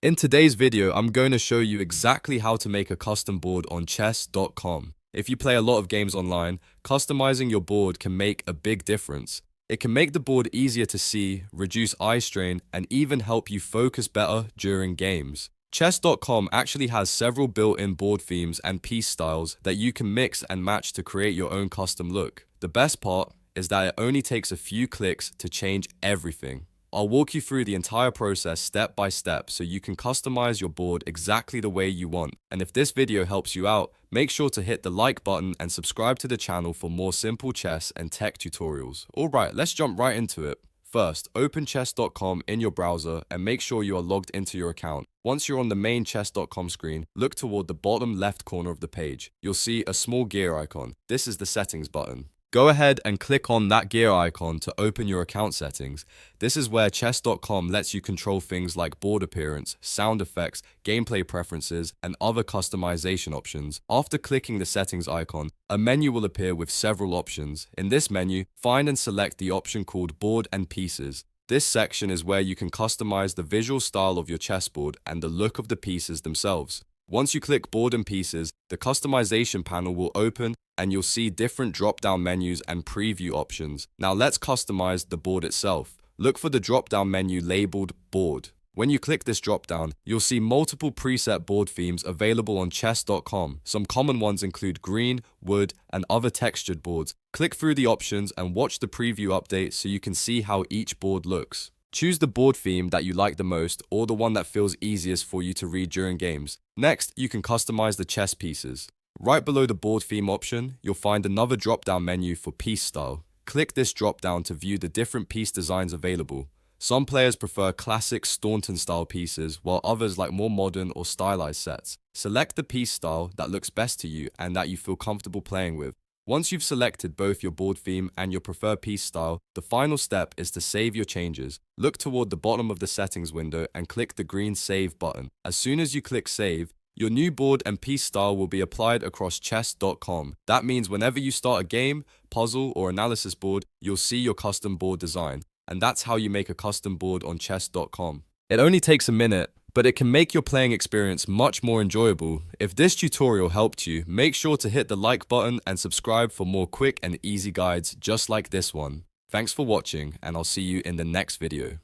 In today's video, I'm going to show you exactly how to make a custom board on chess.com. If you play a lot of games online, customizing your board can make a big difference. It can make the board easier to see, reduce eye strain, and even help you focus better during games. Chess.com actually has several built-in board themes and piece styles that you can mix and match to create your own custom look. The best part is that it only takes a few clicks to change everything. I'll walk you through the entire process step by step so you can customize your board exactly the way you want. And if this video helps you out, make sure to hit the like button and subscribe to the channel for more simple chess and tech tutorials. Alright, let's jump right into it. First, open chess.com in your browser and make sure you are logged into your account. Once you're on the main chess.com screen, look toward the bottom left corner of the page. You'll see a small gear icon. This is the settings button. Go ahead and click on that gear icon to open your account settings. This is where chess.com lets you control things like board appearance, sound effects, gameplay preferences, and other customization options. After clicking the settings icon, a menu will appear with several options. In this menu, find and select the option called Board and Pieces. This section is where you can customize the visual style of your chessboard and the look of the pieces themselves. Once you click Board and Pieces, the customization panel will open and you'll see different drop-down menus and preview options. Now let's customize the board itself. Look for the drop-down menu labeled Board. When you click this drop-down, you'll see multiple preset board themes available on chess.com. Some common ones include green, wood, and other textured boards. Click through the options and watch the preview update so you can see how each board looks. Choose the board theme that you like the most or the one that feels easiest for you to read during games. Next, you can customize the chess pieces. Right below the board theme option, you'll find another drop-down menu for piece style. Click this drop-down to view the different piece designs available. Some players prefer classic Staunton-style pieces, while others like more modern or stylized sets. Select the piece style that looks best to you and that you feel comfortable playing with. Once you've selected both your board theme and your preferred piece style, the final step is to save your changes. Look toward the bottom of the settings window and click the green Save button. As soon as you click Save, your new board and piece style will be applied across chess.com. That means whenever you start a game, puzzle, or analysis board, you'll see your custom board design. And that's how you make a custom board on chess.com. It only takes a minute, but it can make your playing experience much more enjoyable. If this tutorial helped you, make sure to hit the like button and subscribe for more quick and easy guides just like this one. Thanks for watching, and I'll see you in the next video.